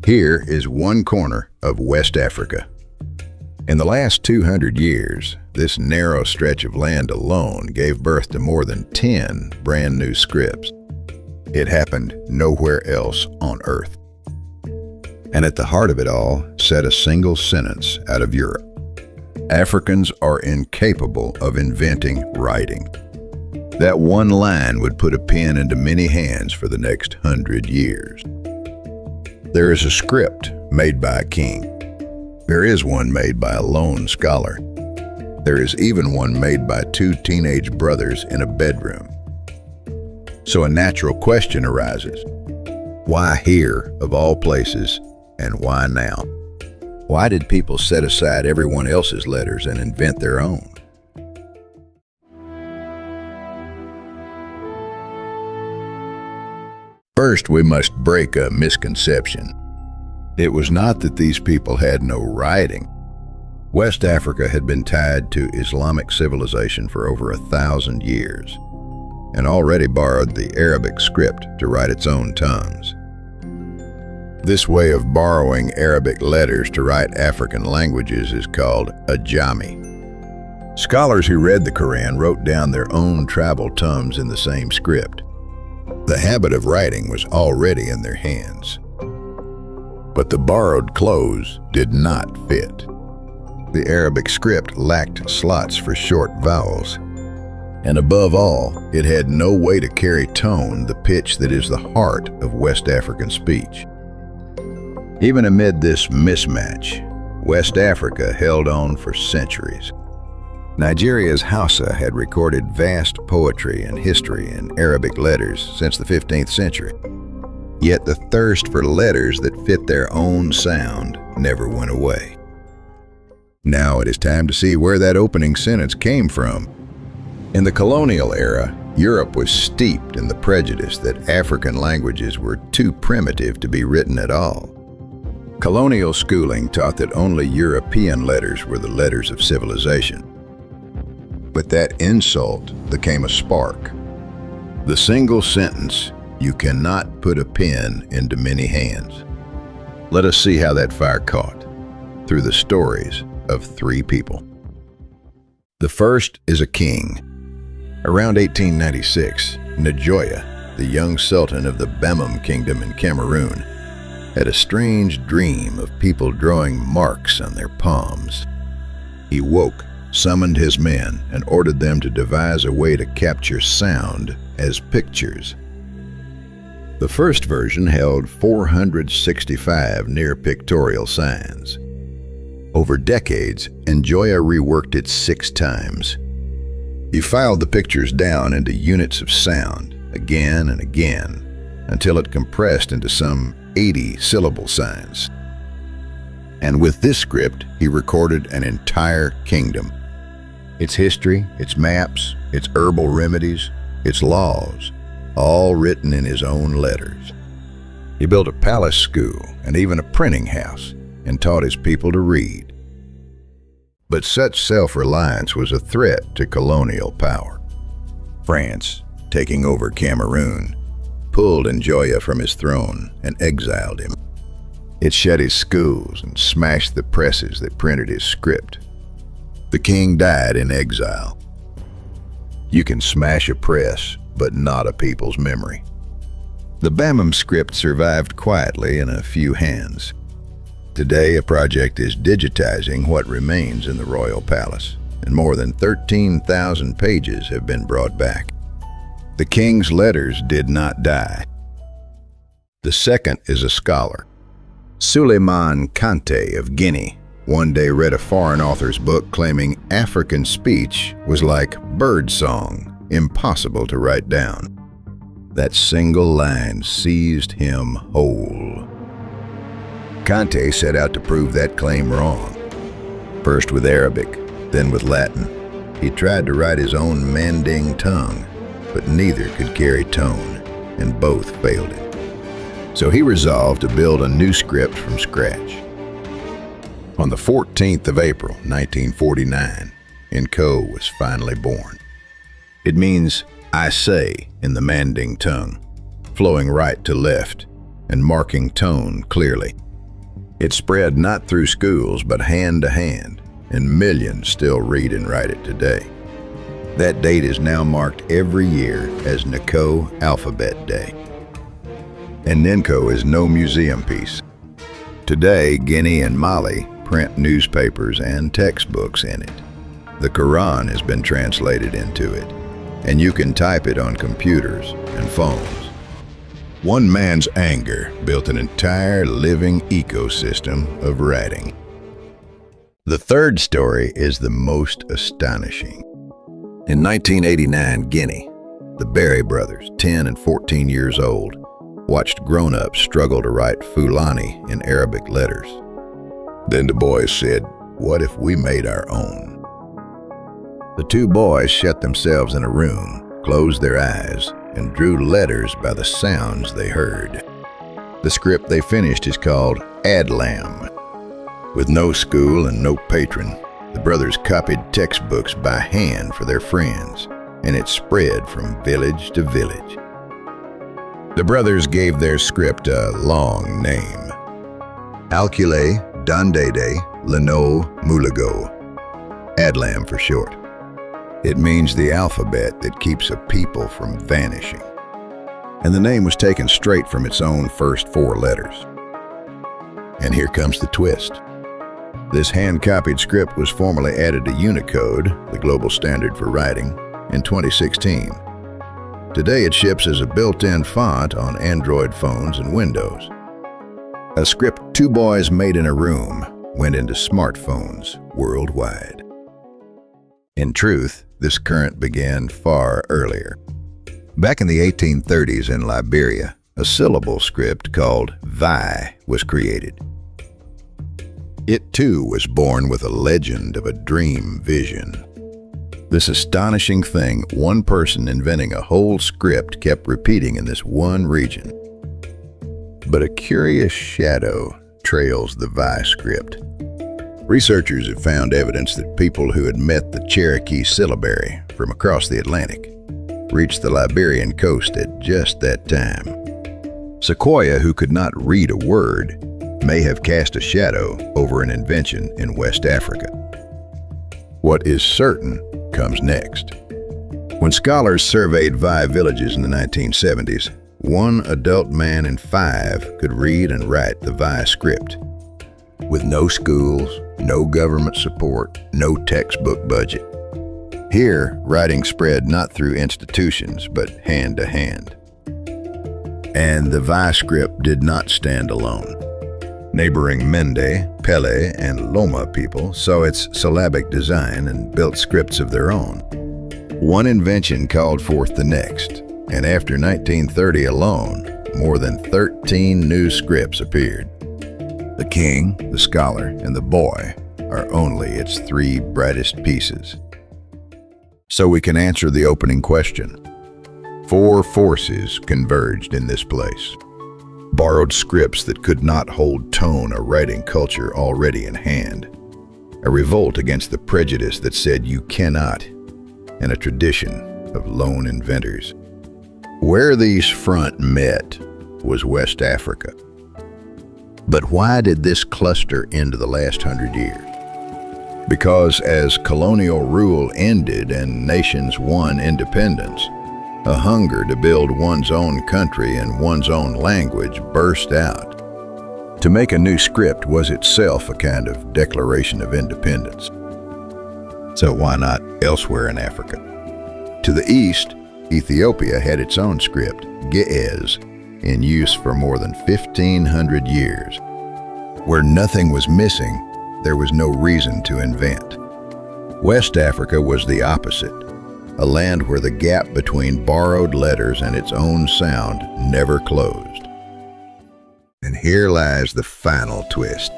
Here is one corner of West Africa. In the last 200 years, this narrow stretch of land alone gave birth to more than 10 brand new scripts. It happened nowhere else on Earth. And at the heart of it all sat a single sentence out of Europe. Africans are incapable of inventing writing. That one line would put a pen into many hands for the next 100 years. There is a script made by a king. There is one made by a lone scholar. There is even one made by two teenage brothers in a bedroom. So a natural question arises. Why here, of all places, and why now? Why did people set aside everyone else's letters and invent their own? First, we must break a misconception. It was not that these people had no writing. West Africa had been tied to Islamic civilization for over 1,000 years and already borrowed the Arabic script to write its own tongues. This way of borrowing Arabic letters to write African languages is called Ajami. Scholars who read the Quran wrote down their own tribal tongues in the same script. The habit of writing was already in their hands. But the borrowed clothes did not fit. The Arabic script lacked slots for short vowels. And above all, it had no way to carry tone, the pitch that is the heart of West African speech. Even amid this mismatch, West Africa held on for centuries. Nigeria's Hausa had recorded vast poetry and history in Arabic letters since the 15th century. Yet the thirst for letters that fit their own sound never went away. Now it is time to see where that opening sentence came from. In the colonial era, Europe was steeped in the prejudice that African languages were too primitive to be written at all. Colonial schooling taught that only European letters were the letters of civilization. But that insult became a spark. The single sentence, "You cannot put a pen into many hands." Let us see how that fire caught through the stories of three people. The first is a king. Around 1896, Njoya, the young sultan of the Bamum kingdom in Cameroon, had a strange dream of people drawing marks on their palms. He woke, summoned his men, and ordered them to devise a way to capture sound as pictures. The first version held 465 near-pictorial signs. Over decades, Njoya reworked it 6 times. He filed the pictures down into units of sound, again and again, until it compressed into some 80 syllable signs. And with this script, he recorded an entire kingdom. Its history, its maps, its herbal remedies, its laws, all written in his own letters. He built a palace school and even a printing house and taught his people to read. But such self-reliance was a threat to colonial power. France, taking over Cameroon, pulled Njoya from his throne and exiled him. It shut his schools and smashed the presses that printed his script. The king died in exile. You can smash a press, but not a people's memory. The Bamum script survived quietly in a few hands. Today, a project is digitizing what remains in the royal palace, and more than 13,000 pages have been brought back. The king's letters did not die. The second is a scholar. Suleiman Kante of Guinea one day read a foreign author's book claiming African speech was like bird song, impossible to write down. That single line seized him whole. Kante set out to prove that claim wrong. First with Arabic, then with Latin. He tried to write his own Manding tongue, but neither could carry tone, and both failed him. So he resolved to build a new script from scratch. On the 14th of April, 1949, Nko was finally born. It means "I say" in the Manding tongue, flowing right to left and marking tone clearly. It spread not through schools, but hand to hand, and millions still read and write it today. That date is now marked every year as Nko Alphabet Day. And Nko is no museum piece. Today, Guinea and Mali print newspapers and textbooks in it. The Quran has been translated into it, and you can type it on computers and phones. One man's anger built an entire living ecosystem of writing. The third story is the most astonishing. In 1989, Guinea, the Berry brothers, 10 and 14 years old, watched grown-ups struggle to write Fulani in Arabic letters. Then the boys said, "What if we made our own?" The two boys shut themselves in a room, closed their eyes, and drew letters by the sounds they heard. The script they finished is called ADLaM. With no school and no patron, the brothers copied textbooks by hand for their friends, and it spread from village to village. The brothers gave their script a long name: Alkile Dandede Leno Mulago, ADLaM for short. It means the alphabet that keeps a people from vanishing. And the name was taken straight from its own first 4 letters. And here comes the twist. This hand-copied script was formally added to Unicode, the global standard for writing, in 2016. Today it ships as a built-in font on Android phones and Windows. A script 2 boys made in a room went into smartphones worldwide. In truth, this current began far earlier. Back in the 1830s in Liberia, a syllable script called Vi was created. It too was born with a legend of a dream vision. This astonishing thing, one person inventing a whole script, kept repeating in this one region. But a curious shadow trails the Vi script. Researchers have found evidence that people who had met the Cherokee syllabary from across the Atlantic reached the Liberian coast at just that time. Sequoia, who could not read a word, may have cast a shadow over an invention in West Africa. What is certain comes next. When scholars surveyed Vi villages in the 1970s, 1 adult man in 5 could read and write the Vi script. With no schools, no government support, no textbook budget. Here, writing spread not through institutions, but hand to hand. And the Vi script did not stand alone. Neighboring Mende, Pele, and Loma people saw its syllabic design and built scripts of their own. One invention called forth the next, and after 1930 alone, more than 13 new scripts appeared. The king, the scholar, and the boy are only its 3 brightest pieces. So we can answer the opening question. 4 forces converged in this place. Borrowed scripts that could not hold tone a writing culture already in hand. A revolt against the prejudice that said you cannot, and a tradition of lone inventors. Where these front met was West Africa. But why did this cluster into the last 100 years? Because as colonial rule ended and nations won independence, a hunger to build one's own country and one's own language burst out. To make a new script was itself a kind of declaration of independence. So why not elsewhere in Africa? To the east, Ethiopia had its own script, Ge'ez, in use for more than 1,500 years. Where nothing was missing, there was no reason to invent. West Africa was the opposite. A land where the gap between borrowed letters and its own sound never closed. And here lies the final twist.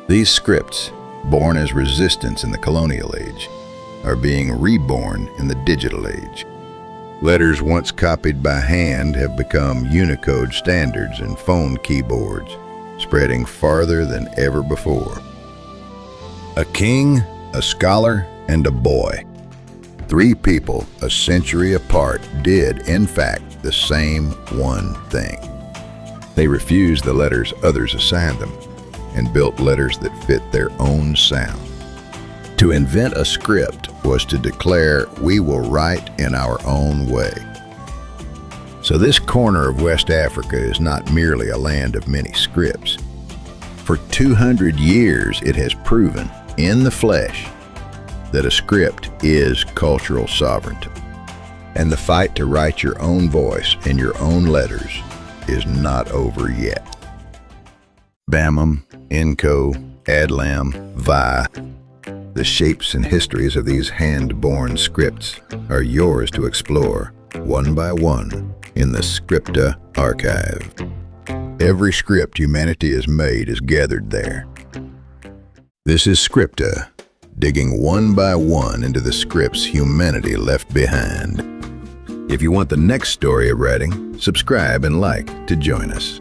These scripts, born as resistance in the colonial age, are being reborn in the digital age. Letters once copied by hand have become Unicode standards and phone keyboards, spreading farther than ever before. A king, a scholar, and a boy. 3 people a century apart did, in fact, the same one thing. They refused the letters others assigned them. and built letters that fit their own sound. To invent a script was to declare, we will write in our own way. So this corner of West Africa is not merely a land of many scripts. For 200 years, it has proven in the flesh that a script is cultural sovereignty. And the fight to write your own voice in your own letters is not over yet. BAMM, INCO, ADLaM, VI. The shapes and histories of these hand-born scripts are yours to explore, one by one, in the SCRIPTA archive. Every script humanity has made is gathered there. This is SCRIPTA, digging one by one into the scripts humanity left behind. If you want the next story of writing, subscribe and like to join us.